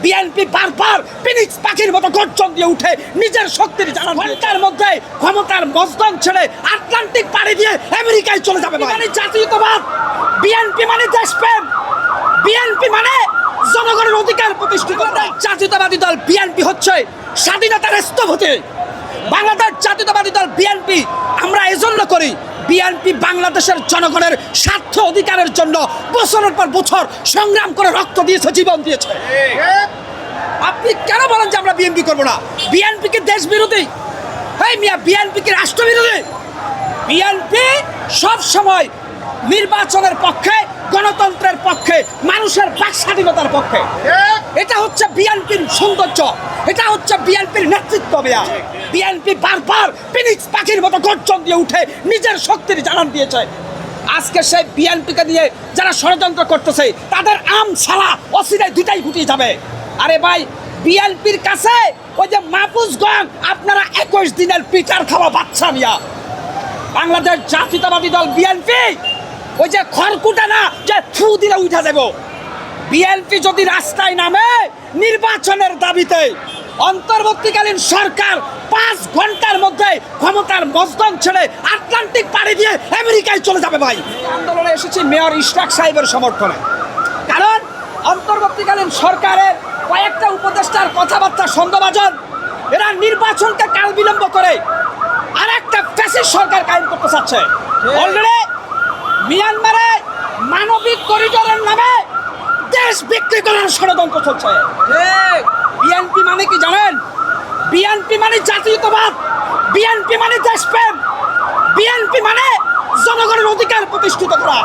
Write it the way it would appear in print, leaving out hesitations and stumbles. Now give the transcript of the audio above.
BNP বারবার Phoenix পাখির মতো গর্জন দিয়ে উঠে নিজের শক্তির জানান ঘন্টার মধ্যে ক্ষমতার মজদন ছেড়ে আটলান্টিক পাড়ি দিয়ে আমেরিকায় চলে যাবে। মানে জাতীয়তাবাদ, বিএনপি মানে দেশপ্রেম, বিএনপি মানে জনগণের অধিকার প্রতিষ্ঠিত। জাতীয়তাবাদী দল বিএনপি হচ্ছে স্বাধীনতার স্থপতি। বাংলাদেশ জাতীয়তাবাদী দল বিএনপি আমরা এজন্য করি, বিএনপি বাংলাদেশের জনগণের স্বার্থ অধিকারের জন্য বছরের পর বছর সংগ্রাম করে রক্ত দিয়েছে, জীবন দিয়েছে। আপনি কেন বলেন যে আমরা বিএনপি করবো না? বিএনপি কি দেশ বিরোধী? এই মিয়া, বিএনপি কি রাষ্ট্র বিরোধী? বিএনপি সব সময় নির্বাচনের পক্ষে, গণতন্ত্রের পক্ষে, মানুষের বাক স্বাধীনতার পক্ষে। এটা হচ্ছে বিএনপির সৌন্দর্য, এটা হচ্ছে বিএনপির নেতৃত্ব। বিএনপি বারবার ফিনিক্স পাখির মতো গর্জন দিয়ে উঠে নিজের শক্তির জানান দিয়েছে। আজকে সেই বিএনপিকে দিয়ে যারা ষড়যন্ত্র করতেছে তাদের আম ছাড়া অচিরাই দুটাই গুটিয়ে যাবে। আরে ভাই, বিএনপির কাছে ওই যে মাহফুজগঞ্জ আপনারা 21 দিনের পিটার খাওয়া বাচ্চা নিয়া। বাংলাদেশ জাতীয়তাবাদী দল বিএনপি ওই যে খড়কুটা না যে থু দিলে উঠা যাব। বিএনপি যদি রাস্তায় নামে নির্বাচনের দাবিতে, অন্তর্বর্তীকালীন সরকার 5 ঘন্টার মধ্যে ক্ষমতার মজদন ছেড়ে আটলান্টিক পাড়ি দিয়ে আমেরিকায় চলে যাবে। ভাই, আন্দোলনে এসেছি মেয়র ইশরাক সাহেবের সমর্থনে, কারণ অন্তর্বর্তীকালীন সরকারের কয়েকটা উপদেষ্টার কথাবার্তা সন্দেহভাজন। এরা নির্বাচনকে কাল বিলম্ব করে আর একটা ফ্যাসিস্ট সরকার কায়েম করতে চাচ্ছে। অলরেডি মিয়ানমারে মানবিক করিডোরের নামে দেশ বিক্রি করার ষড়যন্ত্র চলছে। বিএনপি মানে কি জানেন? বিএনপি মানে জাতীয়তাবাদ, বিএনপি মানে দেশপ্রেম, বিএনপি মানে জনগণের অধিকার প্রতিষ্ঠিত করা।